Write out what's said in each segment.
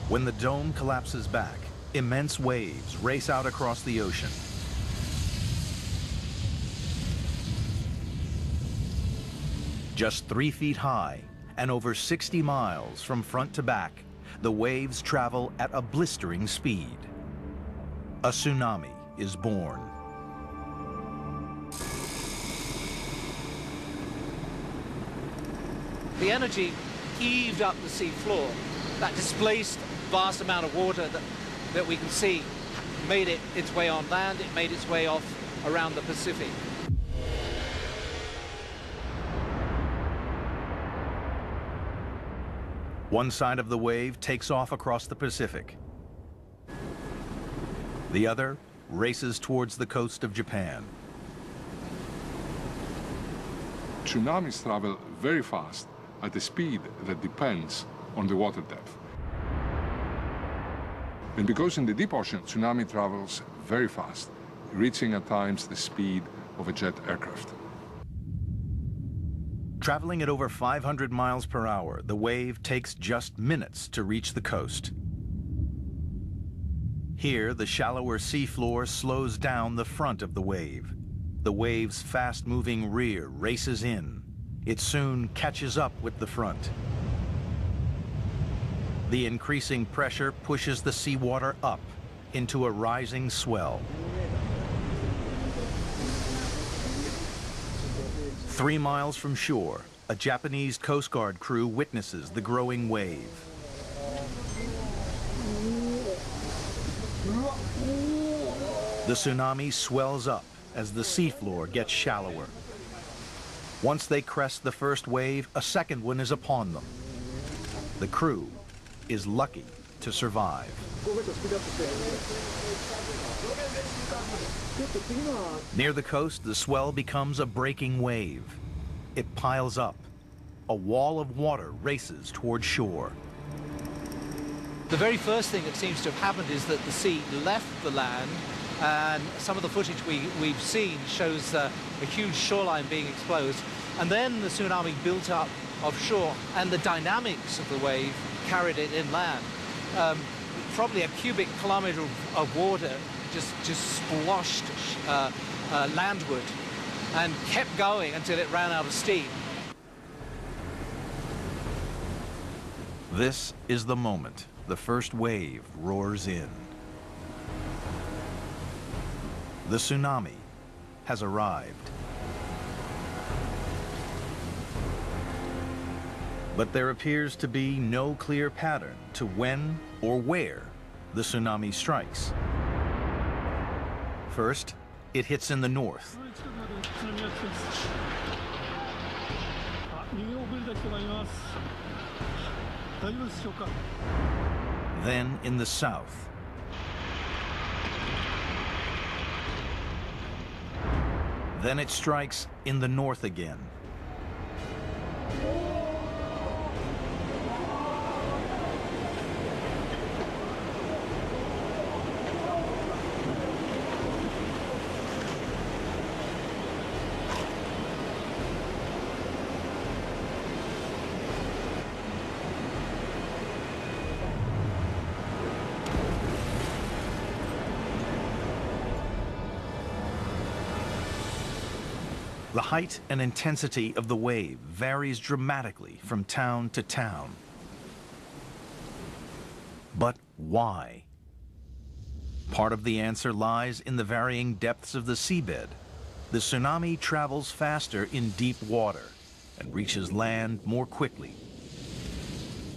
When the dome collapses back, immense waves race out across the ocean. Just 3 feet high and over 60 miles from front to back, the waves travel at a blistering speed. A tsunami is born. The energy heaved up the sea floor. That displaced vast amount of water that we can see made it its way on land. It made its way off around the Pacific. One side of the wave takes off across the Pacific. The other races towards the coast of Japan. Tsunamis travel very fast at a speed that depends on the water depth. And because in the deep ocean, tsunami travels very fast, reaching at times the speed of a jet aircraft. Traveling at over 500 miles per hour, the wave takes just minutes to reach the coast. Here, the shallower seafloor slows down the front of the wave. The wave's fast-moving rear races in. It soon catches up with the front. The increasing pressure pushes the seawater up into a rising swell. 3 miles from shore, a Japanese Coast Guard crew witnesses the growing wave. The tsunami swells up as the seafloor gets shallower. Once they crest the first wave, a second one is upon them. The crew is lucky to survive. Near the coast, the swell becomes a breaking wave. It piles up. A wall of water races toward shore. The very first thing that seems to have happened is that the sea left the land, and some of the footage we've seen shows a huge shoreline being exposed. And then the tsunami built up offshore, and the dynamics of the wave carried it inland. Probably a cubic kilometer of water just splashed landward and kept going until it ran out of steam. This is the moment the first wave roars in. The tsunami has arrived. But there appears to be no clear pattern to when or where the tsunami strikes. First, it hits in the north. Then in the south. Then it strikes in the north again. The height and intensity of the wave varies dramatically from town to town. But why? Part of the answer lies in the varying depths of the seabed. The tsunami travels faster in deep water and reaches land more quickly.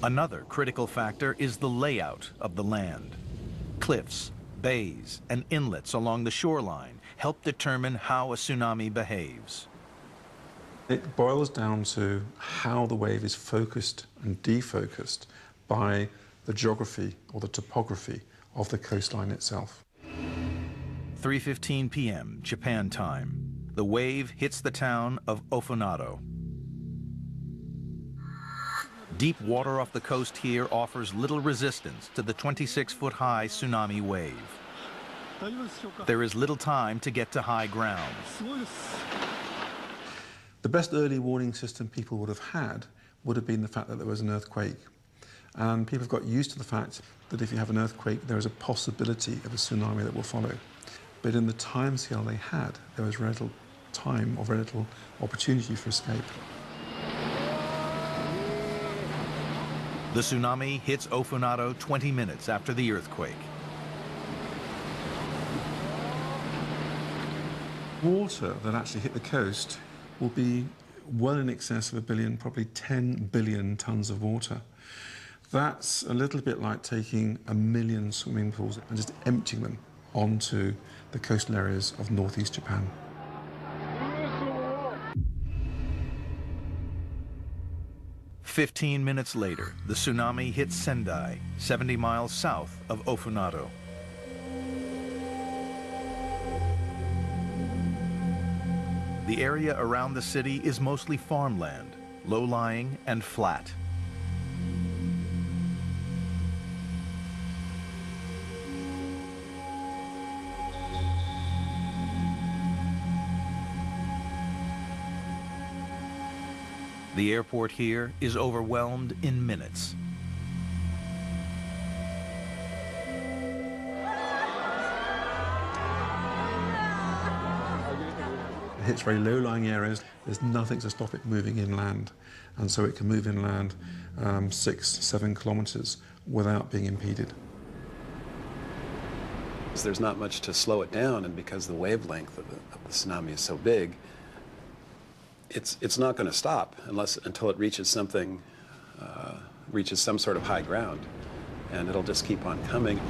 Another critical factor is the layout of the land. Cliffs, bays, and inlets along the shoreline help determine how a tsunami behaves. It boils down to how the wave is focused and defocused by the geography or the topography of the coastline itself. 3:15 p.m. Japan time. The wave hits the town of Ofunado. Deep water off the coast here offers little resistance to the 26-foot-high tsunami wave. There is little time to get to high ground. The best early warning system people would have had would have been the fact that there was an earthquake And people have got used to the fact that if you have an earthquake, there is a possibility of a tsunami that will follow. But in the timescale they had, there was very little time or very little opportunity for escape. The tsunami hits Ofunado 20 minutes after the earthquake. Water that actually hit the coast will be well in excess of 1 billion, probably 10 billion tons of water. That's a little bit like taking 1 million swimming pools and just emptying them onto the coastal areas of northeast Japan. "15 minutes later, the tsunami hit Sendai, 70 miles south of Ofunado. The area around the city is mostly farmland, low-lying and flat. The airport here is overwhelmed in minutes. It hits very low-lying areas. There's nothing to stop it moving inland, and so it can move inland 6-7 kilometers without being impeded. There's not much to slow it down, and because the wavelength of the tsunami is so big, it's not going to stop until it reaches something, reaches some sort of high ground, and it'll just keep on coming.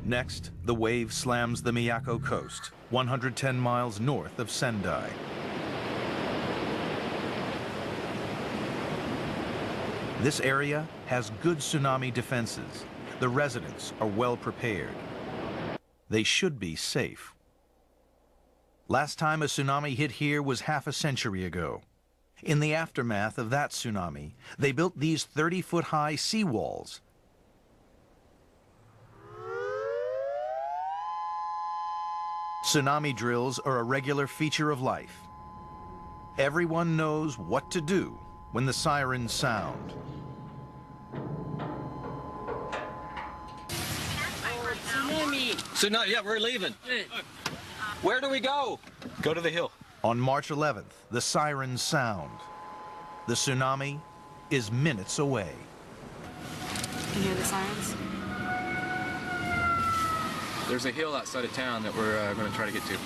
Next, the wave slams the Miyako coast, 110 miles north of Sendai. This area has good tsunami defenses. The residents are well prepared. They should be safe. Last time a tsunami hit here was half a century ago. In the aftermath of that tsunami, they built these 30-foot-high seawalls. Tsunami drills are a regular feature of life. Everyone knows what to do when the sirens sound. Tsunami, yeah, we're leaving. Where do we go? Go to the hill. On March 11th, the sirens sound. The tsunami is minutes away. You hear the sirens? There's a hill outside of town that we're going to try to get to.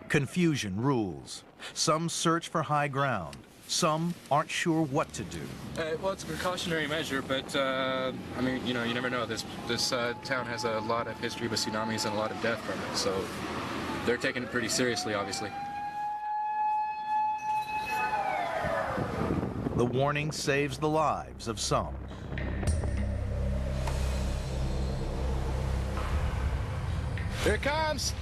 Confusion rules. Some search for high ground. Some aren't sure what to do. Well, it's a precautionary measure, but I mean, you know, you never know. This town has a lot of history with tsunamis and a lot of death from it, so they're taking it pretty seriously, obviously. The warning saves the lives of some. Here it comes!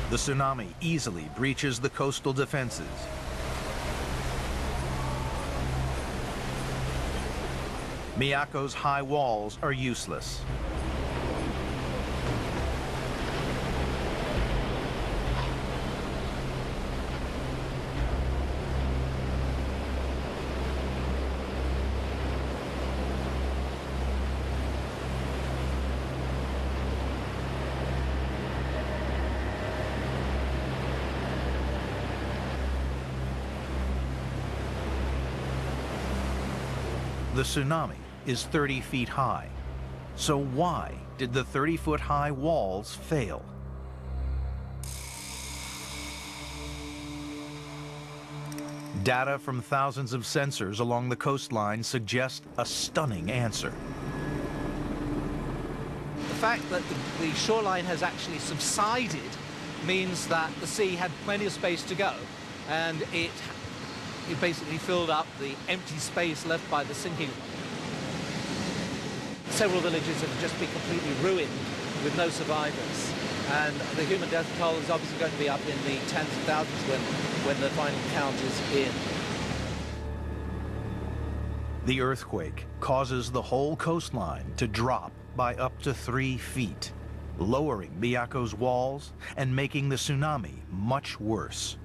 The tsunami easily breaches the coastal defenses. Miyako's high walls are useless. The tsunami is 30 feet high. So why did the 30-foot-high walls fail? Data from thousands of sensors along the coastline suggest a stunning answer. The fact that the shoreline has actually subsided means that the sea had plenty of space to go, and it it basically filled up the empty space left by the sinking. Several villages have just been completely ruined with no survivors. And the human death toll is obviously going to be up in the tens of thousands when the final count is in. The earthquake causes the whole coastline to drop by up to 3 feet, lowering Miyako's walls and making the tsunami much worse.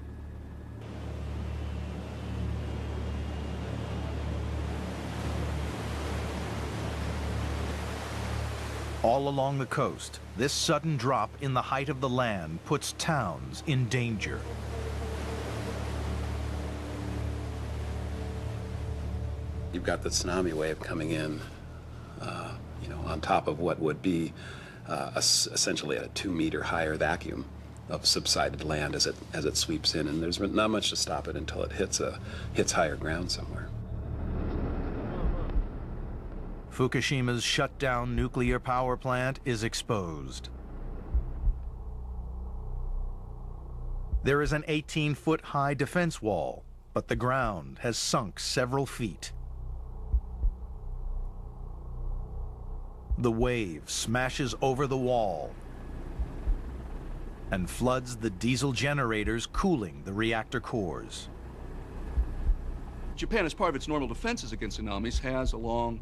All along the coast, this sudden drop in the height of the land puts towns in danger. You've got the tsunami wave coming in, on top of what would be essentially a 2-meter higher vacuum of subsided land as it sweeps in, and there's not much to stop it until it hits higher ground somewhere. Fukushima's shut-down nuclear power plant is exposed. There is an 18-foot-high defense wall, but the ground has sunk several feet. The wave smashes over the wall and floods the diesel generators cooling the reactor cores. Japan, as part of its normal defenses against tsunamis, has along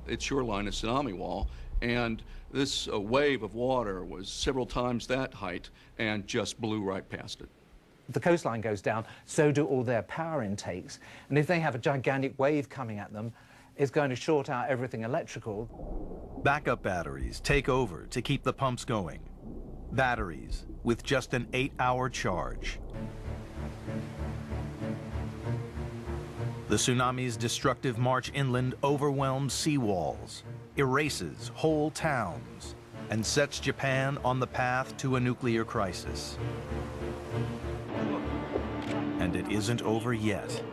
its shoreline a tsunami wall, and this wave of water was several times that height and just blew right past it. The coastline goes down, so do all their power intakes, and if they have a gigantic wave coming at them, it's going to short out everything electrical. Backup batteries take over to keep the pumps going. Batteries with just an 8-hour charge. The tsunami's destructive march inland overwhelms seawalls, erases whole towns, and sets Japan on the path to a nuclear crisis. And it isn't over yet.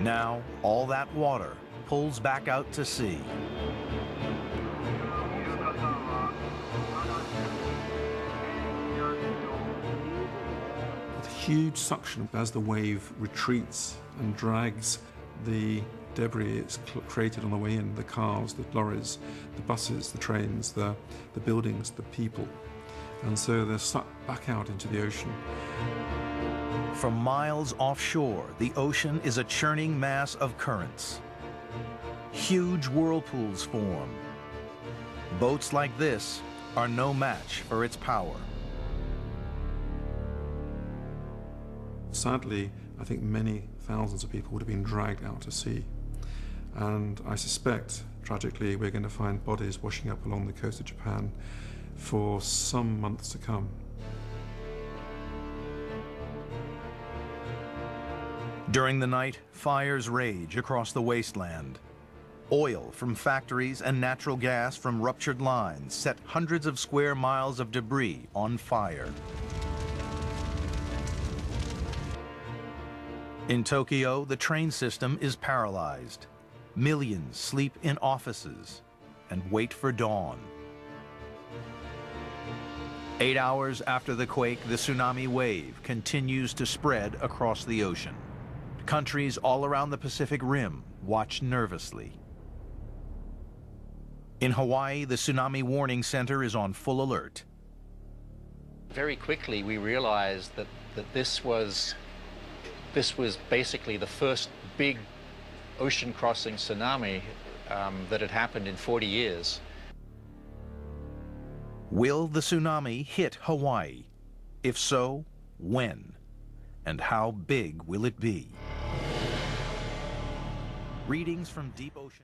Now, all that water pulls back out to sea. Huge suction as the wave retreats and drags the debris it's created on the way in, the cars, the lorries, the buses, the trains, the buildings, the people. And so they're sucked back out into the ocean. From miles offshore, the ocean is a churning mass of currents. Huge whirlpools form. Boats like this are no match for its power. Sadly, I think many thousands of people would have been dragged out to sea. And I suspect, tragically, we're going to find bodies washing up along the coast of Japan for some months to come. During the night, fires rage across the wasteland. Oil from factories and natural gas from ruptured lines set hundreds of square miles of debris on fire. In Tokyo, the train system is paralyzed. Millions sleep in offices and wait for dawn. 8 hours after the quake, the tsunami wave continues to spread across the ocean. Countries all around the Pacific Rim watch nervously. In Hawaii, the Tsunami Warning Center is on full alert. Very quickly, we realized that this was basically the first big ocean-crossing tsunami that had happened in 40 years. Will the tsunami hit Hawaii? If so, when? And how big will it be? Readings from deep ocean.